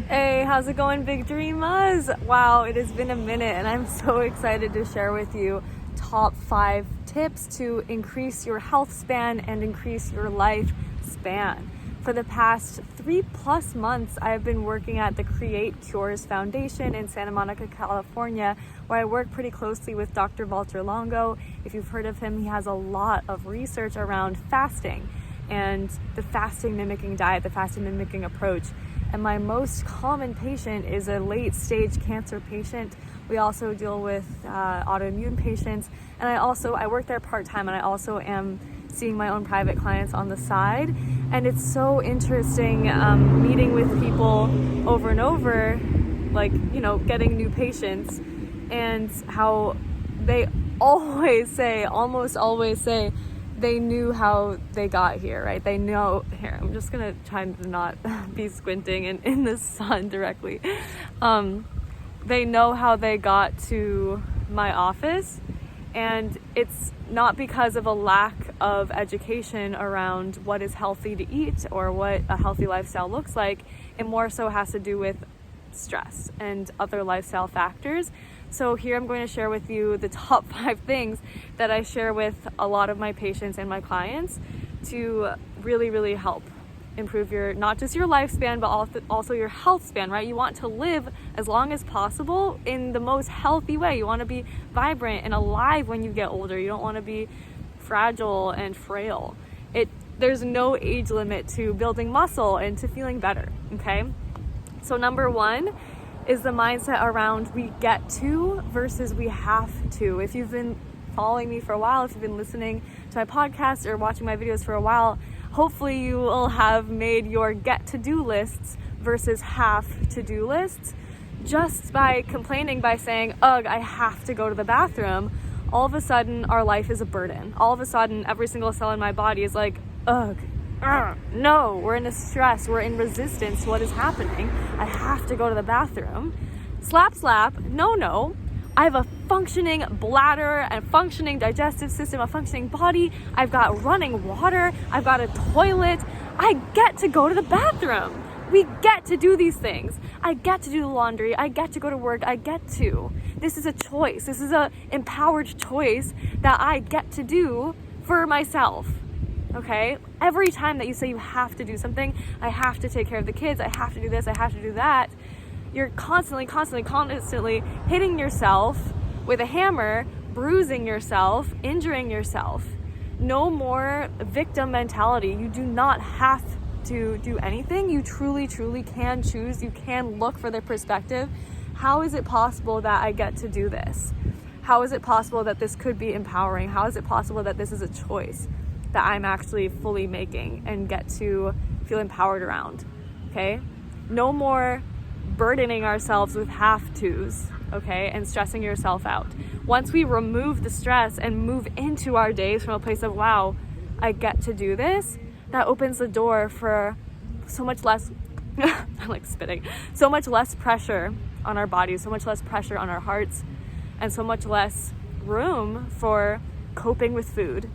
Hey, how's it going, Big Dreamers? Wow, it has been a minute and I'm so excited to share with you top 5 tips to increase your health span and increase your life span. For the past 3+ months, I've been working at the Create Cures Foundation in Santa Monica, California, where I work pretty closely with Dr. Longo. If you've heard of him, he has a lot of research around fasting and the fasting mimicking diet, the fasting mimicking approach. And my most common patient is a late-stage cancer patient. We also deal with autoimmune patients. And I work there part-time, and I also am seeing my own private clients on the side. And it's so interesting meeting with people over and over, getting new patients, and how they almost always say, they knew how they got here, right? They know, here, I'm just gonna try to not be squinting in the sun directly. They know how they got to my office, and it's not because of a lack of education around what is healthy to eat or what a healthy lifestyle looks like. It more so has to do with stress and other lifestyle factors. So here I'm going to share with you the top 5 things that I share with a lot of my patients and my clients to really, really help improve not just your lifespan, but also your health span, right? You want to live as long as possible in the most healthy way. You want to be vibrant and alive when you get older. You don't want to be fragile and frail. There's no age limit to building muscle and to feeling better, okay? So number 1 is the mindset around we get to versus we have to. If you've been following me for a while, if you've been listening to my podcast or watching my videos for a while, hopefully you will have made your get to do lists versus have to do lists. Just by complaining, by saying, ugh, I have to go to the bathroom, all of a sudden our life is a burden. All of a sudden every single cell in my body is like, ugh. No, we're in a stress, we're in resistance to what is happening. I have to go to the bathroom. Slap, no. I have a functioning bladder and functioning digestive system, a functioning body. I've got running water. I've got a toilet. I get to go to the bathroom. We get to do these things. I get to do the laundry. I get to go to work. This is a choice. This is an empowered choice that I get to do for myself. Okay? Every time that you say you have to do something, I have to take care of the kids, I have to do this, I have to do that, you're constantly hitting yourself with a hammer, bruising yourself, injuring yourself. No more victim mentality. You do not have to do anything. You truly can choose. You can look for the perspective. How is it possible that I get to do this? How is it possible that this could be empowering? How is it possible that this is a choice that I'm actually fully making and get to feel empowered around, okay? No more burdening ourselves with have-tos, okay, and stressing yourself out. Once we remove the stress and move into our days from a place of, wow, I get to do this, that opens the door for so much less, I'm like spitting, so much less pressure on our bodies, so much less pressure on our hearts, and so much less room for coping with food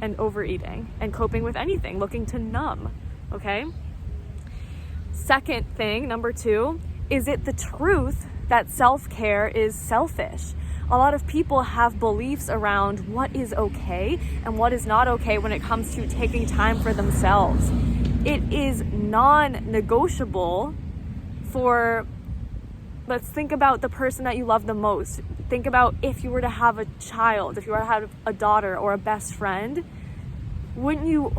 and overeating and coping with anything, looking to numb, okay? Second thing, number 2, is it the truth that self-care is selfish? A lot of people have beliefs around what is okay and what is not okay when it comes to taking time for themselves. It is non-negotiable let's think about the person that you love the most. Think about if you were to have a child, if you were to have a daughter or a best friend, wouldn't you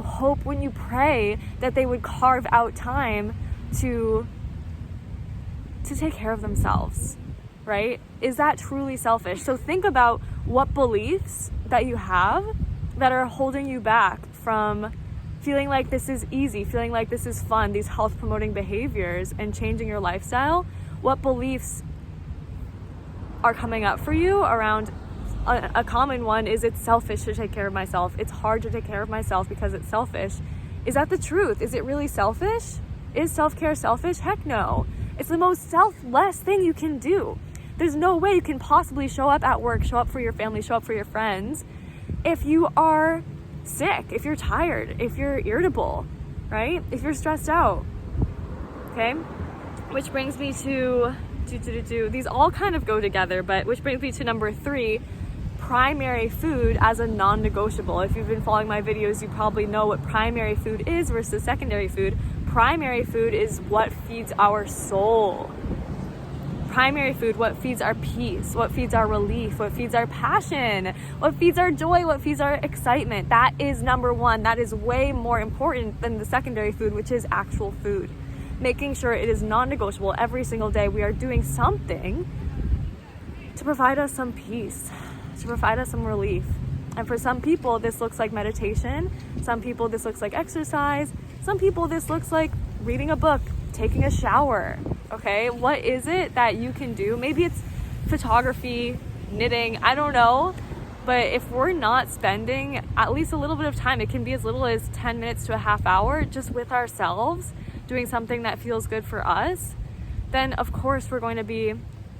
pray that they would carve out time to take care of themselves, right? Is that truly selfish? So think about what beliefs that you have that are holding you back from feeling like this is easy, feeling like this is fun, these health promoting behaviors and changing your lifestyle. What beliefs are coming up for you around a common one is it's selfish to take care of myself. It's hard to take care of myself because it's selfish. Is that the truth? Is it really selfish? Is self-care selfish? Heck no. It's the most selfless thing you can do. There's no way you can possibly show up at work, show up for your family, show up for your friends if you are sick, if you're tired, if you're irritable, right? If you're stressed out, okay? which brings me to these all kind of go together, but which brings me to number 3, primary food as a non-negotiable. If you've been following my videos, you probably know what primary food is versus secondary food. Primary food is what feeds our soul. Primary food, what feeds our peace, what feeds our relief, what feeds our passion, what feeds our joy, what feeds our excitement. That is number 1. That is way more important than the secondary food, which is actual food. Making sure it is non-negotiable every single day. We are doing something to provide us some peace, to provide us some relief. And for some people, this looks like meditation. Some people, this looks like exercise. Some people, this looks like reading a book, taking a shower. Okay, what is it that you can do? Maybe it's photography, knitting, I don't know. But if we're not spending at least a little bit of time, it can be as little as 10 minutes to a half hour just with ourselves, doing something that feels good for us, then of course we're going to be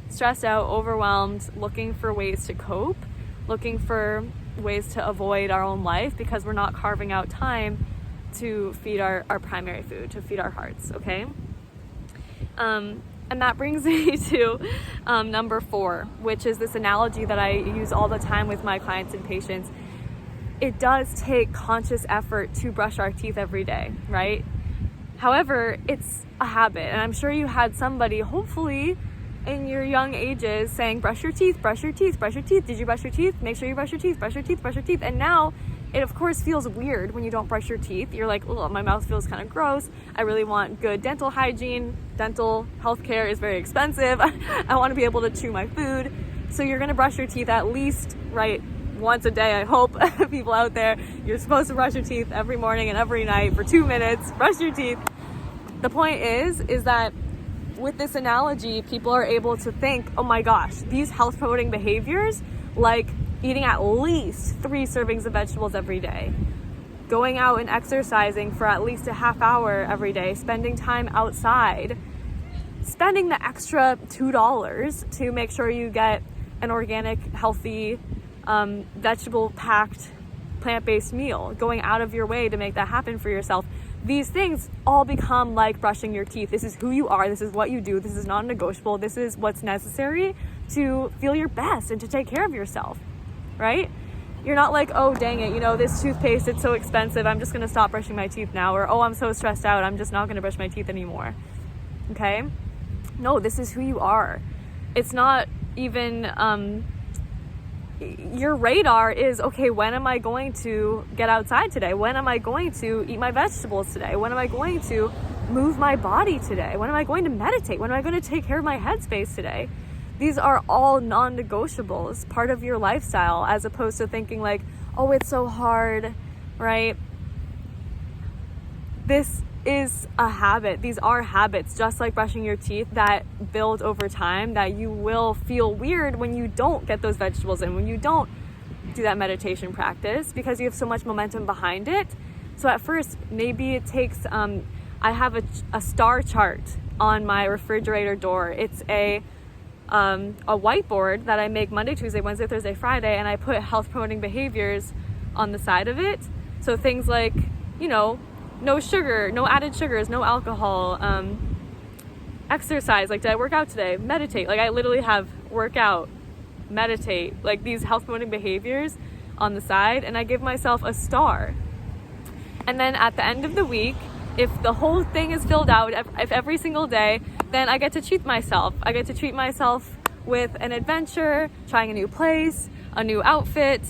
stressed out, overwhelmed, looking for ways to cope, looking for ways to avoid our own life because we're not carving out time to feed our primary food, to feed our hearts, okay? And that brings me to number 4, which is this analogy that I use all the time with my clients and patients. It does take conscious effort to brush our teeth every day, right? However, it's a habit. And I'm sure you had somebody, hopefully in your young ages, saying, brush your teeth, brush your teeth, brush your teeth. Did you brush your teeth? Make sure you brush your teeth, brush your teeth, brush your teeth. And now it of course feels weird when you don't brush your teeth. You're like, oh, my mouth feels kind of gross. I really want good dental hygiene. Dental healthcare is very expensive. I want to be able to chew my food. So you're going to brush your teeth at least, right, once a day. I hope people out there, you're supposed to brush your teeth every morning and every night for 2 minutes. Brush your teeth. The point is that with this analogy, people are able to think, oh my gosh, these health promoting behaviors, like eating at least 3 servings of vegetables every day, going out and exercising for at least a half hour every day, spending time outside, spending the extra $2 to make sure you get an organic, healthy, vegetable-packed, plant-based meal, going out of your way to make that happen for yourself. These things all become like brushing your teeth. This is who you are. This is what you do. This is non-negotiable. This is what's necessary to feel your best and to take care of yourself, right? You're not like, oh, dang it, this toothpaste, it's so expensive. I'm just going to stop brushing my teeth now. Or, oh, I'm so stressed out. I'm just not going to brush my teeth anymore. Okay? No, this is who you are. It's not even... your radar is, okay, when am I going to get outside today? When am I going to eat my vegetables today? When am I going to move my body today? When am I going to meditate? When am I going to take care of my headspace today? These are all non-negotiables, part of your lifestyle, as opposed to thinking like, oh, it's so hard, right? This is a habit. These are habits, just like brushing your teeth, that build over time, that you will feel weird when you don't get those vegetables in, when you don't do that meditation practice, because you have so much momentum behind it. So at first, maybe it takes, I have a star chart on my refrigerator door. It's a whiteboard that I make Monday, Tuesday, Wednesday, Thursday, Friday, and I put health promoting behaviors on the side of it. So things like, no sugar, no added sugars, no alcohol, exercise, like did I work out today? Meditate, like I literally have workout, meditate, like these health promoting behaviors on the side, and I give myself a star. And then at the end of the week, if the whole thing is filled out, if every single day, then I get to treat myself. I get to treat myself with an adventure, trying a new place, a new outfit.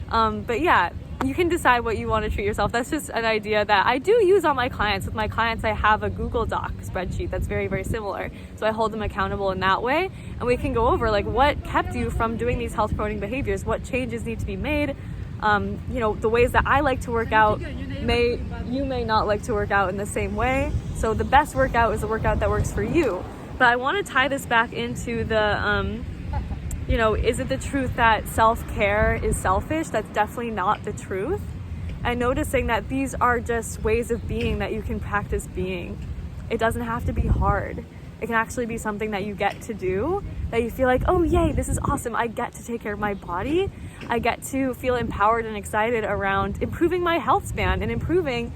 But yeah, you can decide what you want to treat yourself. That's just an idea that I do use on my clients. With my clients, I have a Google Doc spreadsheet that's very, very similar. So I hold them accountable in that way. And we can go over like what kept you from doing these health promoting behaviors, what changes need to be made. The ways that I like to work out, you may not like to work out in the same way. So the best workout is the workout that works for you. But I want to tie this back into the, is it the truth that self-care is selfish? That's definitely not the truth. And noticing that these are just ways of being that you can practice being. It doesn't have to be hard. It can actually be something that you get to do, that you feel like, oh, yay, this is awesome. I get to take care of my body. I get to feel empowered and excited around improving my health span and improving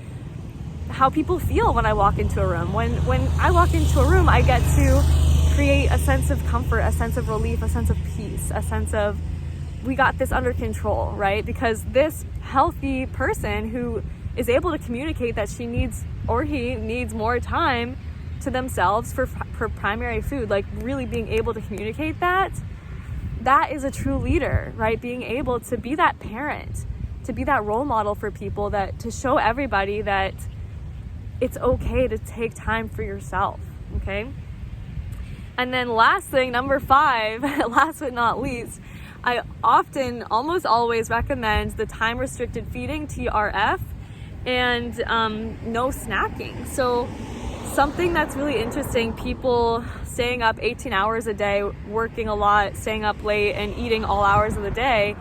how people feel when I walk into a room. When I walk into a room, I get to create a sense of comfort, a sense of relief, a sense of peace, a sense of we got this under control, right? Because this healthy person who is able to communicate that she needs or he needs more time to themselves for primary food, like really being able to communicate that is a true leader, right? Being able to be that parent, to be that role model for people, that to show everybody that it's okay to take time for yourself, okay? And then last thing, number 5, last but not least, I often, almost always recommend the time restricted feeding, TRF, and no snacking. So something that's really interesting, people staying up 18 hours a day, working a lot, staying up late, and eating all hours of the day,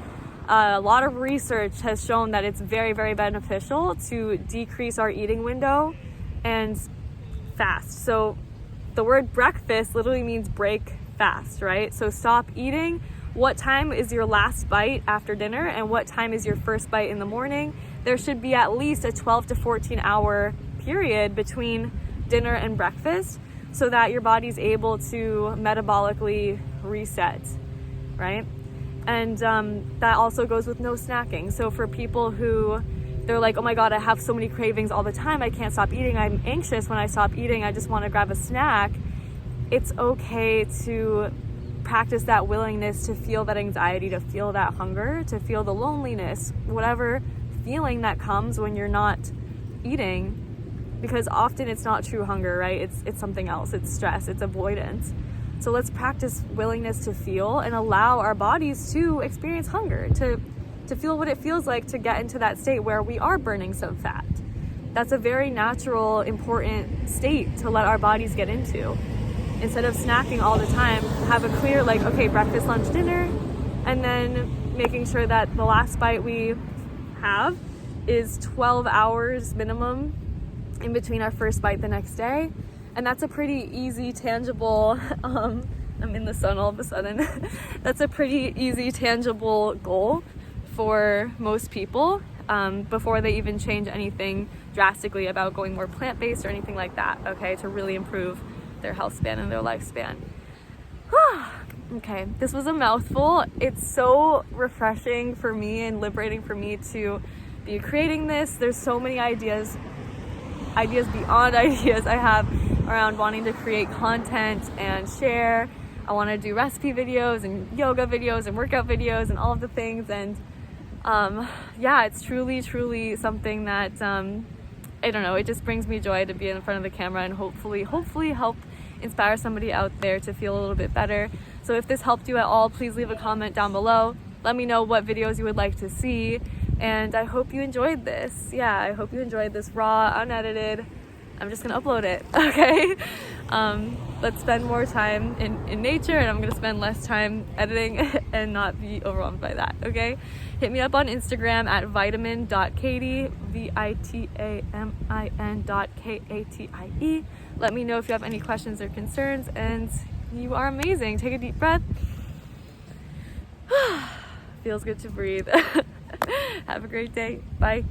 a lot of research has shown that it's very, very beneficial to decrease our eating window and fast. So the word breakfast literally means break fast, right? So stop eating. What time is your last bite after dinner, and what time is your first bite in the morning? There should be at least a 12 to 14 hour period between dinner and breakfast so that your body's able to metabolically reset, right? And that also goes with no snacking. So for people who they're like, oh my God, I have so many cravings all the time, I can't stop eating, I'm anxious when I stop eating, I just want to grab a snack. It's okay to practice that willingness to feel that anxiety, to feel that hunger, to feel the loneliness, whatever feeling that comes when you're not eating, because often it's not true hunger, right? It's something else. It's stress, it's avoidance. So let's practice willingness to feel and allow our bodies to experience hunger, to feel what it feels like to get into that state where we are burning some fat. That's a very natural, important state to let our bodies get into. Instead of snacking all the time, have a clear, like, okay, breakfast, lunch, dinner, and then making sure that the last bite we have is 12 hours minimum in between our first bite the next day. And that's a pretty easy, tangible, I'm in the sun all of a sudden. That's a pretty easy, tangible goal for most people before they even change anything drastically about going more plant-based or anything like that, okay, to really improve their health span and their lifespan. Okay, this was a mouthful. It's so refreshing for me and liberating for me to be creating this. There's so many ideas beyond ideas I have around wanting to create content and share. I want to do recipe videos and yoga videos and workout videos and all of the things. And yeah, it's truly something that I don't know, it just brings me joy to be in front of the camera and hopefully help inspire somebody out there to feel a little bit better. So if this helped you at all, please leave a comment down below. Let me know what videos you would like to see. And I hope you enjoyed this. Yeah, I hope you enjoyed this raw, unedited. I'm just gonna upload it, okay? Let's spend more time in nature, and I'm gonna spend less time editing and not be overwhelmed by that, okay? Hit me up on Instagram at vitamin.katie, vitamin.katie. Let me know if you have any questions or concerns, and you are amazing. Take a deep breath. Feels good to breathe. Have a great day. Bye.